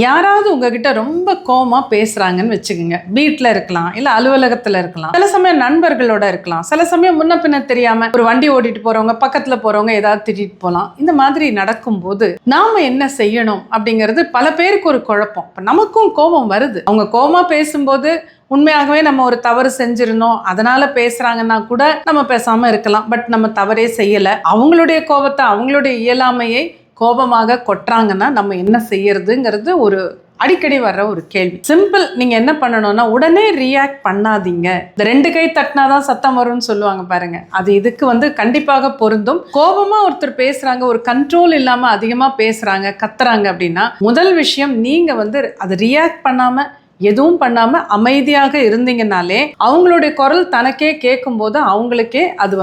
யாராவது உங்ககிட்ட ரொம்ப கோவமா பேசுறாங்கன்னு வச்சுக்கோங்க. வீட்டில் இருக்கலாம், இல்லை அலுவலகத்தில் இருக்கலாம், சில சமயம் நண்பர்களோட இருக்கலாம், சில சமயம் முன்ன பின்ன தெரியாம ஒரு வண்டி ஓட்டிட்டு போறவங்க பக்கத்துல போறவங்க ஏதாவது திட்டிட்டு போகலாம். இந்த மாதிரி நடக்கும்போது நாம என்ன செய்யணும் அப்படிங்கிறது பல பேருக்கு ஒரு குழப்பம். இப்போ நமக்கும் கோபம் வருது. அவங்க கோபமா பேசும்போது உண்மையாகவே நம்ம ஒரு தவறு செஞ்சிருந்தோம், அதனால பேசுறாங்கன்னா கூட நம்ம பேசாம இருக்கலாம். பட் நம்ம தவறே செய்யலை, அவங்களுடைய கோபத்தை அவங்களுடைய இயலாமையை கோபமாக கொட்டுறாங்கன்னா நம்ம என்ன செய்யறதுங்கிறது ஒரு அடிக்கடி வர்ற ஒரு கேள்வி. சிம்பிள், நீங்க என்ன பண்ணணும்னா உடனே ரியாக்ட் பண்ணாதீங்க. இந்த 2 கை தட்டினாதான் சத்தம் வரும்னு சொல்லுவாங்க பாருங்க, அது இதுக்கு கண்டிப்பாக பொருந்தும். கோபமா ஒருத்தர் பேசுறாங்க, ஒரு கண்ட்ரோல் இல்லாம அதிகமா பேசுறாங்க, கத்துறாங்க அப்படின்னா முதல் விஷயம் நீங்க அதை ரியாக்ட் பண்ணாம எதுவும் பண்ணாம அமைதியாக இருந்தீங்கனாலே அவங்களுடைய குரல் தனக்கே கேட்கும் போது அவங்களுக்கே அது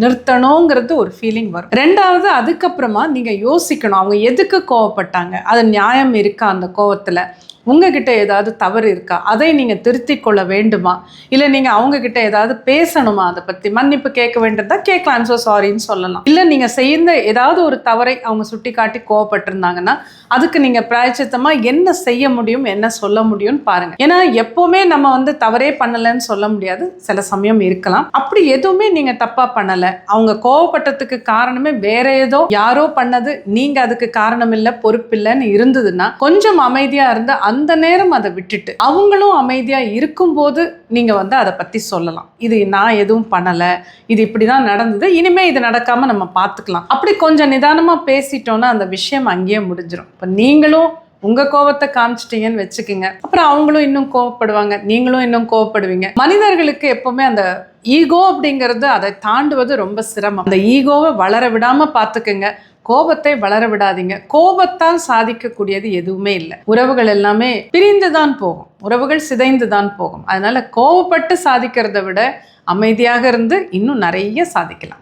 நிறுத்தணுங்கிறது ஒரு ஃபீலிங் வரும். 2வது, அதுக்கப்புறமா நீங்க யோசிக்கணும் அவங்க எதுக்கு கோவப்பட்டாங்க, அது நியாயம் இருக்கா, அந்த கோவத்துல உங்ககிட்ட ஏதாவது தவறு இருக்கா, அதை நீங்கள் திருத்தி கொள்ள வேண்டுமா, இல்லை நீங்கள் அவங்கக்கிட்ட ஏதாவது பேசணுமா, அதை பற்றி மன்னிப்பு கேட்க வேண்டியதா கேட்கலாம், ஸோ சாரின்னு சொல்லலாம். இல்லை நீங்கள் செய்த ஏதாவது ஒரு தவறை அவங்க சுட்டி காட்டி கோவப்பட்டிருந்தாங்கன்னா அதுக்கு நீங்கள் பிராயச்சித்தமாக என்ன செய்ய முடியும், என்ன சொல்ல முடியும்னு பாருங்கள். ஏன்னா எப்போவுமே நம்ம தவறே பண்ணலைன்னு சொல்ல முடியாது, சில சமயம் இருக்கலாம். அப்படி எதுவுமே நீங்கள் தப்பாக பண்ணலை, அவங்க கோவப்பட்டதுக்கு காரணமே வேற ஏதோ யாரோ பண்ணது, நீங்கள் அதுக்கு காரணம் இல்லை பொறுப்பில்லைன்னு இருந்ததுன்னா கொஞ்சம் அமைதியாக இருந்து அந்த நேரம் அதை விட்டுட்டு அவங்களும் அமைதியா இருக்கும்போது நீங்க அதை பத்தி சொல்லலாம். இது நான் எதுவும் பண்ணல, இது இப்படிதான் நடந்தது, இனிமே இது நடக்காம நம்ம பார்த்துக்கலாம். அப்படி கொஞ்சம் நிதானமா பேசிட்டோம்னா அந்த விஷயம் அங்கேயே முடிஞ்சிடும். இப்போ நீங்களும் உங்க கோபத்தை காமிச்சிட்டீங்கன்னு வச்சுக்கோங்க, அப்புறம் அவங்களும் இன்னும் கோவப்படுவாங்க, நீங்களும் இன்னும் கோவப்படுவீங்க. மனிதர்களுக்கு எப்பவுமே அந்த ஈகோ அப்படிங்கிறது அதை தாண்டுவது ரொம்ப சிரமம். அந்த ஈகோவை வளர விடாம பார்த்துக்குங்க, கோபத்தை வளர விடாதீங்க. கோபத்தால் சாதிக்கக்கூடியது எதுவுமே இல்லை. உறவுகள் எல்லாமே பிரிந்து தான் போகும், உறவுகள் சிதைந்து தான் போகும். அதனால கோபப்பட்டு சாதிக்கிறத விட அமைதியாக இருந்து இன்னும் நிறைய சாதிக்கலாம்.